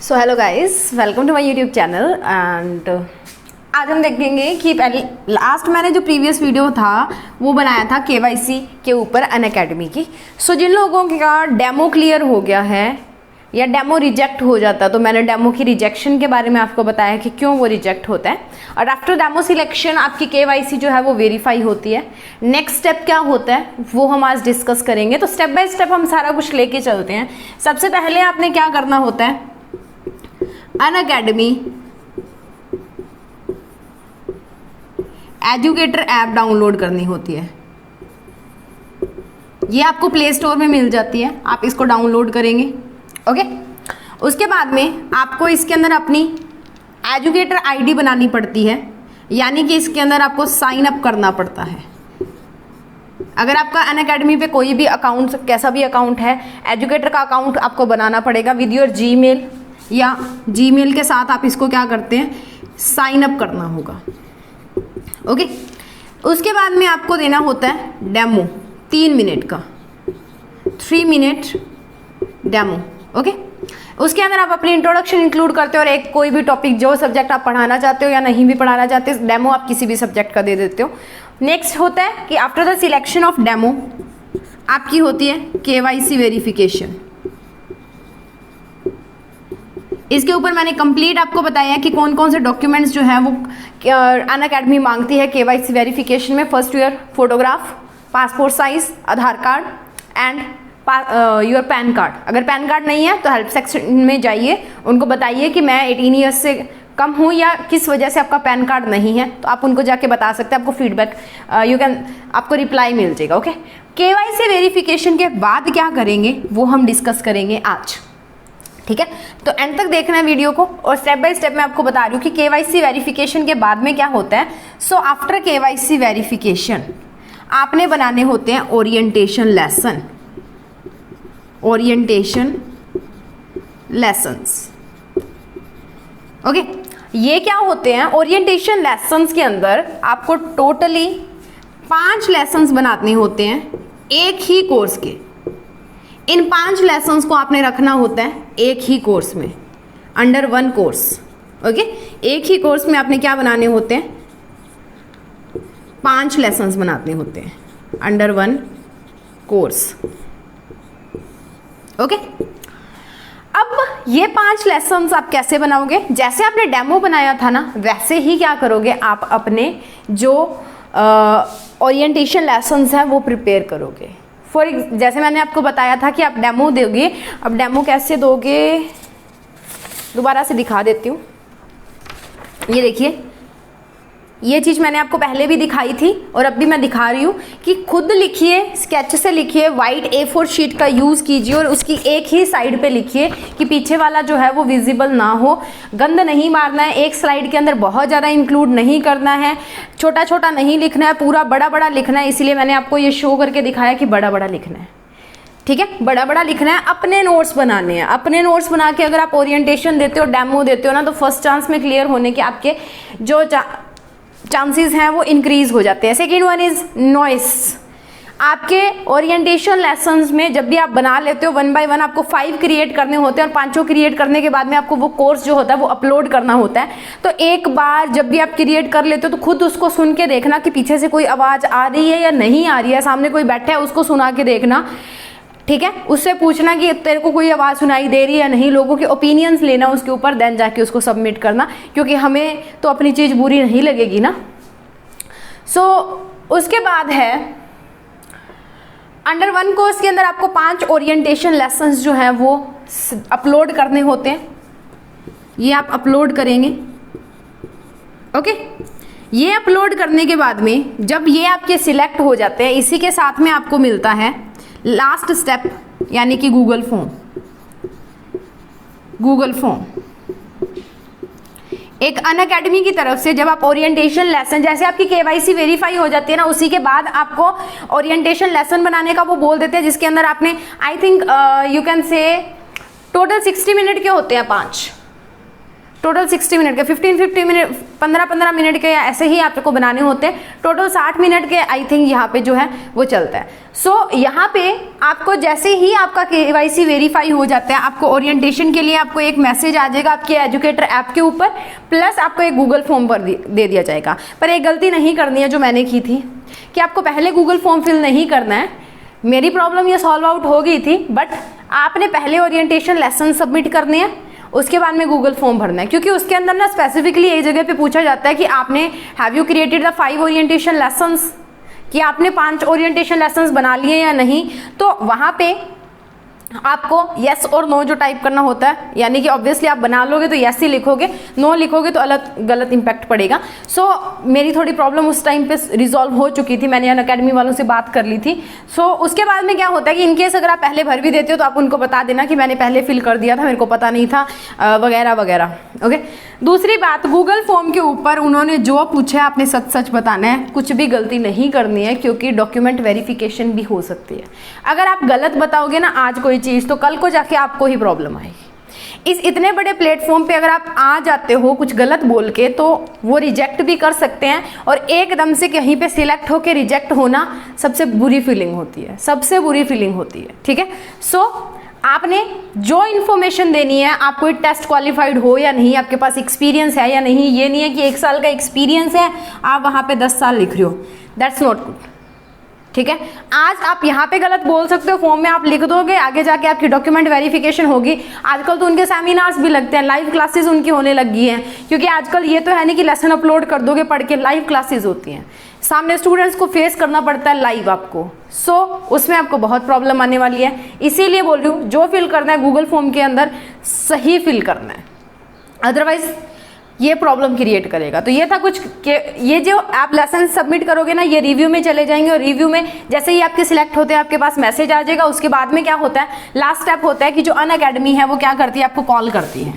So hello guys, welcome to my YouTube channel. And आज हम देखेंगे कि पहले लास्ट मैंने जो प्रीवियस वीडियो था वो बनाया था केवाईसी के ऊपर अनअकैडमी की। सो जिन लोगों का डेमो क्लियर हो गया है या डेमो रिजेक्ट हो जाता, तो मैंने डेमो की रिजेक्शन के बारे में आपको बताया कि क्यों वो रिजेक्ट होता है। और आफ्टर डेमो सिलेक्शन आपकी केवाईसी जो है वो वेरीफाई होती है। नेक्स्ट स्टेप क्या होता है वो हम आज डिस्कस करेंगे। तो स्टेप बाय स्टेप हम सारा कुछ लेके चलते हैं। सबसे पहले आपने क्या करना होता है, अनअकैडमी एजुकेटर ऐप डाउनलोड करनी होती है। ये आपको प्ले स्टोर में मिल जाती है, आप इसको डाउनलोड करेंगे। ओके, उसके बाद में आपको इसके अंदर अपनी एजुकेटर आईडी बनानी पड़ती है, यानी कि इसके अंदर आपको साइन अप करना पड़ता है। अगर आपका अनअकैडमी पे कोई भी अकाउंट, कैसा भी अकाउंट है, एजुकेटर का अकाउंट आपको बनाना पड़ेगा विद योर जीमेल, या जीमेल के साथ आप इसको क्या करते हैं, साइन अप करना होगा। ओके, उसके बाद में आपको देना होता है डेमो 3 मिनट का, 3 मिनट डेमो। ओके, उसके अंदर आप अपनी इंट्रोडक्शन इंक्लूड करते हो और एक कोई भी टॉपिक, जो सब्जेक्ट आप पढ़ाना चाहते हो या नहीं भी पढ़ाना चाहते, डेमो आप किसी भी सब्जेक्ट का दे देते हो। नेक्स्ट होता है कि after the selection of demo आपकी होती है केवाईसी वेरिफिकेशन। इसके ऊपर मैंने कंप्लीट आपको बताया कि कौन कौन से डॉक्यूमेंट्स जो है वो अनअकैडमी मांगती है केवाईसी वेरिफिकेशन में। First year photograph, passport size, Aadhaar card and your pan card. अगर पैन कार्ड नहीं है तो हेल्प सेक्शन में जाइए, उनको बताइए कि मैं 18 ईयर्स से कम हूँ या किस वजह से आपका पैन कार्ड नहीं है, तो आप उनको जाके बता सकते हैं। आपको फीडबैक आपको रिप्लाई मिल जाएगा। ओके, केवाईसी वेरिफिकेशन के बाद क्या करेंगे वो हम डिस्कस करेंगे आज, ठीक है। तो एंड तक देखना है वीडियो को, और स्टेप बाय स्टेप मैं आपको बता रही हूँ कि केवाईसी वेरिफिकेशन के बाद में क्या होता है। सो आफ्टर केवाईसी वेरिफिकेशन आपने बनाने होते हैं orientation lesson, orientation lessons. Okay, ये क्या होते हैं, ओरिएंटेशन लेसन्स के अंदर आपको टोटली 5 लेसन्स बनाने होते हैं एक ही कोर्स के। इन 5 लेसन्स को आपने रखना होता है एक ही कोर्स में, अंडर 1 कोर्स। ओके, एक ही कोर्स में आपने क्या बनाने होते हैं, 5 लेसन्स बनाने होते हैं अंडर 1 कोर्स। ओके, अब ये 5 लेसन्स आप कैसे बनाओगे, जैसे आपने डेमो बनाया था ना, वैसे ही क्या करोगे, आप अपने जो ओरिएंटेशन लेसन्स हैं वो प्रिपेयर करोगे। जैसे मैंने आपको बताया था कि आप डेमो दोगे। अब डेमो कैसे दोगे, दोबारा से दिखा देती हूँ। ये देखिए, ये चीज़ मैंने आपको पहले भी दिखाई थी और अब भी मैं दिखा रही हूँ कि खुद लिखिए, स्केच से लिखिए, वाइट A4 शीट का यूज़ कीजिए और उसकी एक ही साइड पे लिखिए कि पीछे वाला जो है वो विजिबल ना हो। गंद नहीं मारना है, एक स्लाइड के अंदर बहुत ज़्यादा इंक्लूड नहीं करना है, छोटा छोटा नहीं लिखना है, पूरा बड़ा बड़ा लिखना है। इसलिए मैंने आपको ये शो करके दिखाया कि बड़ा बड़ा लिखना है, ठीक है, बड़ा बड़ा लिखना है। अपने नोट्स बनाने हैं, अपने नोट्स बना के अगर आप ओरिएंटेशन देते हो, डेमो देते हो ना, तो फर्स्ट चांस में क्लियर होने के आपके जो चांसेस हैं वो इंक्रीज हो जाते हैं। Second one is noise. आपके ओरिएंटेशन लेसन्स में जब भी आप बना लेते हो 1 बाय 1 आपको 5 क्रिएट करने होते हैं, और 5 क्रिएट करने के बाद में आपको वो कोर्स जो होता है वो अपलोड करना होता है। तो एक बार जब भी आप क्रिएट कर लेते हो तो खुद उसको सुन के देखना कि पीछे से कोई आवाज़ आ रही है या नहीं आ रही है। सामने कोई बैठा है उसको सुना के देखना, ठीक है, उससे पूछना कि तेरे को कोई आवाज़ सुनाई दे रही है या नहीं। लोगों के ओपिनियंस लेना उसके ऊपर, देन जाके उसको सबमिट करना, क्योंकि हमें तो अपनी चीज़ बुरी नहीं लगेगी ना। सो उसके बाद है अंडर 1 कोर्स के अंदर आपको 5 ओरिएंटेशन लेसन्स जो हैं वो अपलोड करने होते हैं। ये आप अपलोड करेंगे। ओके, ये अपलोड करने के बाद में जब ये आपके सिलेक्ट हो जाते हैं, इसी के साथ में आपको मिलता है लास्ट स्टेप, यानी कि गूगल फॉर्म। गूगल फॉर्म एक अनअकैडमी की तरफ से जब आप ओरिएंटेशन लेसन, जैसे आपकी केवाईसी वेरीफाई हो जाती है ना, उसी के बाद आपको ओरिएंटेशन लेसन बनाने का वो बोल देते हैं, जिसके अंदर आपने I think you can say total 60 minute के होते हैं, टोटल 60 मिनट के 15 मिनट 15 मिनट के ऐसे ही आपको बनाने होते हैं। टोटल 60 मिनट के आई थिंक यहाँ पे जो है वो चलता है। सो यहाँ पे आपको जैसे ही आपका KYC वेरीफाई हो जाता है, आपको ओरिएंटेशन के लिए आपको एक मैसेज आ जाएगा आपके एजुकेटर ऐप के ऊपर, प्लस आपको एक गूगल फॉर्म पर दे दिया जाएगा। पर एक गलती नहीं करनी है जो मैंने की थी कि आपको पहले गूगल फॉर्म फिल नहीं करना है। मेरी प्रॉब्लम ये सॉल्व आउट हो गई थी, बट आपने पहले ओरिएंटेशन लेसन सबमिट करने हैं, उसके बाद में गूगल फॉर्म भरना है, क्योंकि उसके अंदर ना स्पेसिफिकली एक जगह पे पूछा जाता है कि आपने have you created the 5 orientation lessons, कि आपने 5 ओरिएंटेशन लेसन्स बना लिए या नहीं। तो वहाँ पे आपको यस और नो जो टाइप करना होता है, यानी कि ऑब्वियसली आप बना लोगे तो यस ही लिखोगे, नो लिखोगे तो गलत इम्पैक्ट पड़ेगा। सो मेरी थोड़ी प्रॉब्लम उस टाइम पे रिजॉल्व हो चुकी थी, मैंने अनअकैडमी वालों से बात कर ली थी। सो उसके बाद में क्या होता है कि इनकेस अगर आप पहले भर भी देते हो तो आप उनको बता देना कि मैंने पहले फिल कर दिया था, मेरे को पता नहीं था वगैरह वगैरह। ओके, दूसरी बात, गूगल फॉर्म के ऊपर उन्होंने जो पूछा है आपने सच सच बताना है, कुछ भी गलती नहीं करनी है, क्योंकि डॉक्यूमेंट वेरिफिकेशन भी हो सकती है। अगर आप गलत बताओगे ना आज कोई चीज़, तो कल को जाके आपको ही प्रॉब्लम आएगी। इस इतने बड़े प्लेटफॉर्म पे अगर आप आ जाते हो कुछ गलत बोल के, तो वो रिजेक्ट भी कर सकते हैं, और एकदम से कहीं पे सिलेक्ट होके रिजेक्ट होना सबसे बुरी फीलिंग होती है, सबसे बुरी फीलिंग होती है। ठीक है, सो आपने जो इन्फॉर्मेशन देनी है, आप कोई टेस्ट क्वालिफाइड हो या नहीं, आपके पास एक्सपीरियंस है या नहीं, ये नहीं है कि 1 साल का एक्सपीरियंस है आप वहाँ पे 10 साल लिख रहे हो, दैट्स नॉट गुड। ठीक है, आज आप यहाँ पे गलत बोल सकते हो, फॉर्म में आप लिख दोगे, आगे जाके आपकी डॉक्यूमेंट वेरिफिकेशन होगी। आजकल तो उनके सेमिनार्स भी लगते हैं, लाइव क्लासेस उनकी होने लगी हैं, क्योंकि आजकल ये तो है नहीं कि लेसन अपलोड कर दोगे पढ़ के, लाइव क्लासेस होती हैं, सामने स्टूडेंट्स को फेस करना पड़ता है लाइव आपको। सो उसमें आपको बहुत प्रॉब्लम आने वाली है, इसीलिए बोल रही हूँ जो फिल करना है गूगल फॉर्म के अंदर सही फिल करना है, अदरवाइज ये प्रॉब्लम क्रिएट करेगा। तो ये था कुछ कि ये जो आप लेसन सबमिट करोगे ना, ये रिव्यू में चले जाएंगे, और रिव्यू में जैसे ही आपके सिलेक्ट होते हैं आपके पास मैसेज आ जाएगा। उसके बाद में क्या होता है, लास्ट स्टेप होता है कि जो अनअकैडमी है वो क्या करती है, आपको कॉल करती है।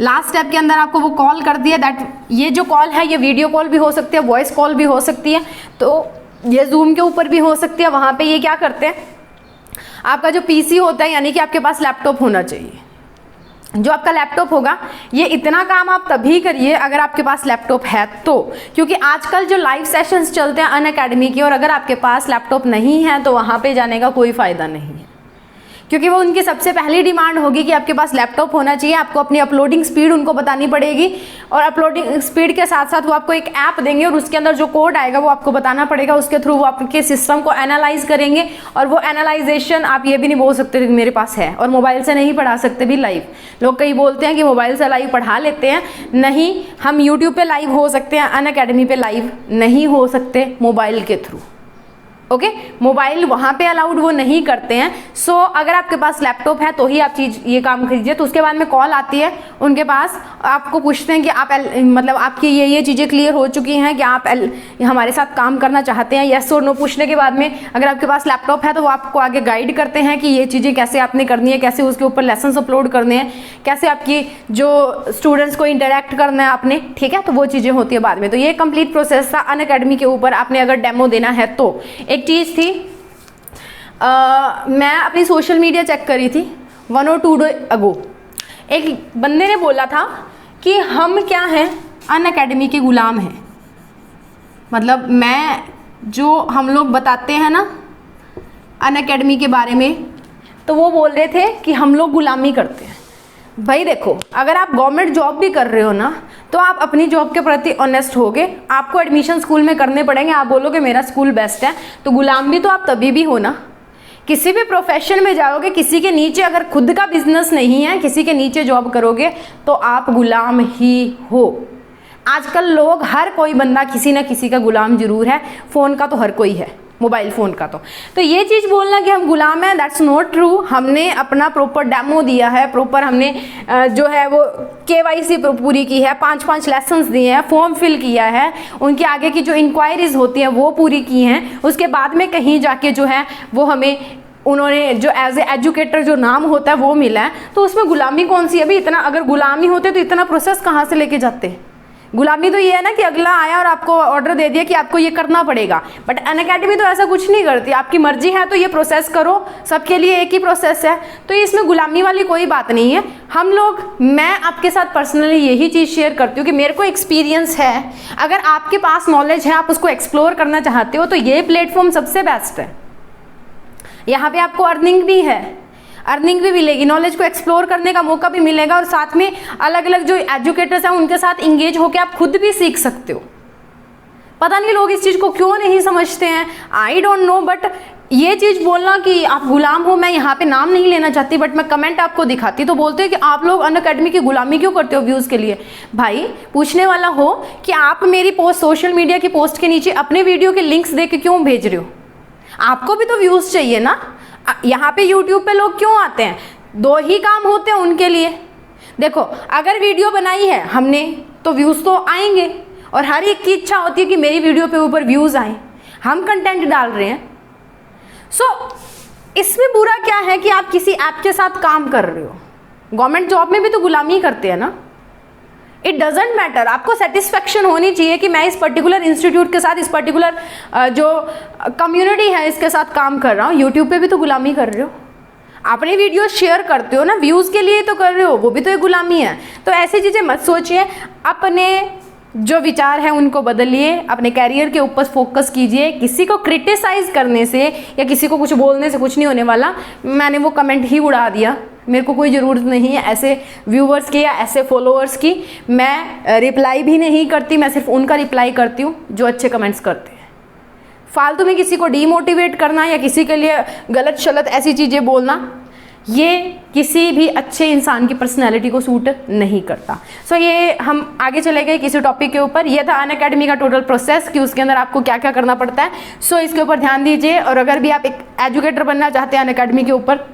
लास्ट स्टेप के अंदर आपको वो कॉल करती है, दैट ये जो कॉल है ये वीडियो कॉल भी हो सकती है, वॉइस कॉल भी हो सकती है, तो ये जूम के ऊपर भी हो सकती है। वहाँ पे ये क्या करते हैं, आपका जो पीसी होता है, यानी कि आपके पास लैपटॉप होना चाहिए, जो आपका लैपटॉप होगा, ये इतना काम आप तभी करिए अगर आपके पास लैपटॉप है तो, क्योंकि आजकल जो लाइव सेशंस चलते हैं अनअकैडमी की, और अगर आपके पास लैपटॉप नहीं है तो वहाँ पे जाने का कोई फ़ायदा नहीं है, क्योंकि वो उनकी सबसे पहली डिमांड होगी कि आपके पास लैपटॉप होना चाहिए। आपको अपनी अपलोडिंग स्पीड उनको बतानी पड़ेगी, और अपलोडिंग स्पीड के साथ साथ वो आपको एक ऐप देंगे, और उसके अंदर जो कोड आएगा वो आपको बताना पड़ेगा, उसके थ्रू वो आपके सिस्टम को एनालाइज करेंगे। और वो एनालाइजेशन आप ये भी नहीं बोल सकते कि मेरे पास है, और मोबाइल से नहीं पढ़ा सकते भी लाइव। लोग कई बोलते हैं कि मोबाइल से लाइव पढ़ा लेते हैं, नहीं, हम यूट्यूब पे लाइव हो सकते हैं, अनअकैडमी पे लाइव नहीं हो सकते मोबाइल के थ्रू। ओके, मोबाइल वहाँ पे अलाउड वो नहीं करते हैं। सो अगर आपके पास लैपटॉप है तो ही आप ये काम कीजिए। तो उसके बाद में कॉल आती है उनके पास, आपको पूछते हैं कि आप मतलब आपकी ये चीज़ें क्लियर हो चुकी हैं कि आप हमारे साथ काम करना चाहते हैं, येस और नो पूछने के बाद में अगर आपके पास लैपटॉप है तो वो आपको आगे गाइड करते हैं कि ये चीज़ें कैसे आपने करनी है, कैसे उसके ऊपर लेसन अपलोड करने हैं, कैसे आपकी जो स्टूडेंट्स को इंटरेक्ट करना है आपने। ठीक है, तो वो चीज़ें होती है बाद में। तो ये कंप्लीट प्रोसेस था अनअकैडमी के ऊपर। आपने अगर डेमो देना है तो एक चीज़ थी, मैं अपनी सोशल मीडिया चेक करी थी 1 और 2 डे अगो, एक बंदे ने बोला था कि हम क्या हैं, अनअकैडमी के गुलाम हैं। मतलब मैं जो हम लोग बताते हैं ना अनअकैडमी के बारे में, तो वो बोल रहे थे कि हम लोग गुलामी करते हैं। भाई देखो, अगर आप गवर्नमेंट जॉब भी कर रहे हो ना, तो आप अपनी जॉब के प्रति ऑनेस्ट होगे। आपको एडमिशन स्कूल में करने पड़ेंगे, आप बोलोगे मेरा स्कूल बेस्ट है, तो गुलाम भी तो आप तभी भी हो ना। किसी भी प्रोफेशन में जाओगे, किसी के नीचे अगर खुद का बिजनेस नहीं है, किसी के नीचे जॉब करोगे तो आप गुलाम ही हो। आजकल लोग, हर कोई बंदा किसी ना किसी का गुलाम जरूर है। फ़ोन का तो हर कोई है, मोबाइल फ़ोन का तो ये चीज़ बोलना कि हम गुलाम हैं, दैट्स नॉट ट्रू। हमने अपना प्रॉपर डेमो दिया है, प्रॉपर हमने जो है वो KYC पूरी की है, 5-5 लेसन्स दिए हैं, फॉर्म फिल किया है, उनके आगे की जो इंक्वायरीज होती हैं वो पूरी की हैं। उसके बाद में कहीं जाके जो है वो हमें उन्होंने जो एज ए एजुकेटर जो नाम होता है वो मिला है। तो उसमें गुलामी कौन सी है? अभी इतना अगर गुलामी होते तो इतना प्रोसेस कहाँ से लेके जाते? गुलामी तो ये है ना कि अगला आया और आपको ऑर्डर दे दिया कि आपको ये करना पड़ेगा, बट अनअकैडमी तो ऐसा कुछ नहीं करती, आपकी मर्जी है तो ये प्रोसेस करो, सबके लिए एक ही प्रोसेस है, तो इसमें गुलामी वाली कोई बात नहीं है। हम लोग, मैं आपके साथ पर्सनली यही चीज़ शेयर करती हूँ कि मेरे को एक्सपीरियंस है, अगर आपके पास नॉलेज है, आप उसको एक्सप्लोर करना चाहते हो तो ये प्लेटफॉर्म सबसे बेस्ट है। यहाँ पे आपको अर्निंग भी है, अर्निंग भी मिलेगी, नॉलेज को एक्सप्लोर करने का मौका भी मिलेगा, और साथ में अलग अलग जो एजुकेटर्स हैं उनके साथ इंगेज होकर आप खुद भी सीख सकते हो। पता नहीं लोग इस चीज़ को क्यों नहीं समझते हैं, आई डोंट नो, बट ये चीज़ बोलना कि आप गुलाम हो, मैं यहाँ पे नाम नहीं लेना चाहती, बट मैं कमेंट आपको दिखाती तो बोलते हैं कि आप लोग अनअकैडमी की गुलामी क्यों करते हो व्यूज़ के लिए। भाई पूछने वाला हो कि आप मेरी पोस्ट, सोशल मीडिया की पोस्ट के नीचे अपने वीडियो के लिंक्स दे के क्यों भेज रहे हो? आपको भी तो व्यूज़ चाहिए ना। यहाँ पे यूट्यूब पे लोग क्यों आते हैं? दो ही काम होते हैं उनके लिए। देखो, अगर वीडियो बनाई है हमने तो व्यूज़ तो आएंगे, और हर एक की इच्छा होती है कि मेरी वीडियो पे ऊपर व्यूज़ आए, हम कंटेंट डाल रहे हैं। इसमें बुरा क्या है कि आप किसी ऐप के साथ काम कर रहे हो? गवर्नमेंट जॉब में भी तो गुलामी करते हैं ना। इट डजेंट मैटर, आपको सेटिस्फेक्शन होनी चाहिए कि मैं इस पर्टिकुलर इंस्टीट्यूट के साथ, इस पर्टिकुलर जो कम्युनिटी है इसके साथ काम कर रहा हूँ। यूट्यूब पे भी तो गुलामी कर रहे हो, अपने वीडियो शेयर करते हो ना, व्यूज़ के लिए तो कर रहे हो, वो भी तो एक गुलामी है। तो ऐसी चीज़ें मत सोचिए, अपने जो विचार हैं उनको बदलिए, अपने कैरियर के ऊपर फोकस कीजिए। किसी को क्रिटिसाइज़ करने से या किसी को कुछ बोलने से कुछ नहीं होने वाला। मैंने वो कमेंट ही उड़ा दिया, मेरे को कोई ज़रूरत नहीं है ऐसे व्यूवर्स की या ऐसे फॉलोअर्स की। मैं रिप्लाई भी नहीं करती, मैं सिर्फ उनका रिप्लाई करती हूँ जो अच्छे कमेंट्स करते हैं। फालतू में किसी को डीमोटिवेट करना या किसी के लिए गलत शलत ऐसी चीज़ें बोलना, ये किसी भी अच्छे इंसान की पर्सनैलिटी को सूट नहीं करता। ये हम आगे चले गए किसी टॉपिक के ऊपर। ये था अनअकैडमी का टोटल प्रोसेस कि उसके अंदर आपको क्या क्या करना पड़ता है। इसके ऊपर ध्यान दीजिए, और अगर भी आप एक एजुकेटर बनना चाहते हैं अनअकैडमी के ऊपर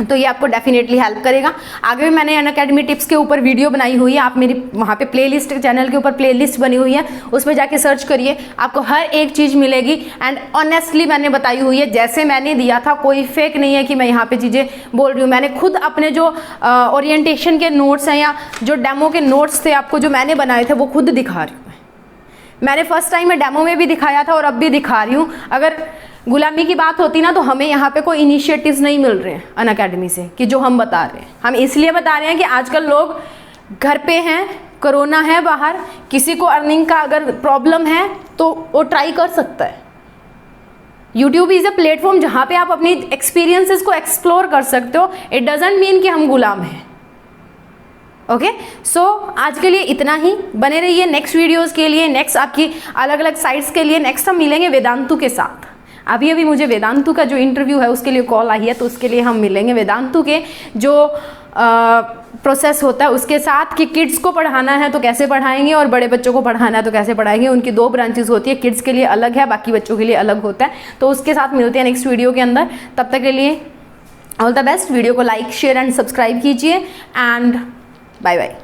तो ये आपको डेफिनेटली हेल्प करेगा। आगे भी मैंने अनअकैडमी टिप्स के ऊपर वीडियो बनाई हुई है, आप मेरी वहाँ पे प्लेलिस्ट, चैनल के ऊपर प्लेलिस्ट बनी हुई है, उसमें जाके सर्च करिए, आपको हर एक चीज़ मिलेगी। एंड ऑनेस्टली मैंने बताई हुई है, जैसे मैंने दिया था, कोई फेक नहीं है कि मैं यहाँ पे चीज़ें बोल रही हूँ। मैंने खुद अपने जो ओरिएंटेशन के नोट्स हैं या जो डेमो के नोट्स थे आपको जो मैंने बनाए थे वो खुद दिखा रही हूँ। मैंने फर्स्ट टाइम में डेमो में भी दिखाया था और अब भी दिखा रही हूँ। अगर गुलामी की बात होती ना तो हमें यहाँ पे कोई इनिशिएटिव्स नहीं मिल रहे हैं अनअकैडमी से कि जो हम बता रहे हैं। हम इसलिए बता रहे हैं कि आजकल लोग घर पे हैं, कोरोना है बाहर, किसी को अर्निंग का अगर प्रॉब्लम है तो वो ट्राई कर सकता है। यूट्यूब इज़ अ प्लेटफॉर्म जहाँ पे आप अपनी एक्सपीरियंसेस को एक्सप्लोर कर सकते हो। इट डजेंट मीन कि हम गुलाम हैं। ओके, आज के लिए इतना ही। बने रहिए नेक्स्ट वीडियोस के लिए, नेक्स्ट आपकी अलग अलग साइट्स के लिए। नेक्स्ट हम मिलेंगे वेदांतु के साथ। अभी मुझे वेदांतु का जो इंटरव्यू है उसके लिए कॉल आई है, तो उसके लिए हम मिलेंगे वेदांतु के जो प्रोसेस होता है उसके साथ कि किड्स को पढ़ाना है तो कैसे पढ़ाएंगे और बड़े बच्चों को पढ़ाना है तो कैसे पढ़ाएंगे। उनकी 2 ब्रांचेस होती है, किड्स के लिए अलग है, बाकी बच्चों के लिए अलग होता है। तो उसके साथ मिलते हैं नेक्स्ट वीडियो के अंदर। तब तक के लिए ऑल द बेस्ट। वीडियो को लाइक, शेयर एंड सब्सक्राइब कीजिए एंड बाय बाय।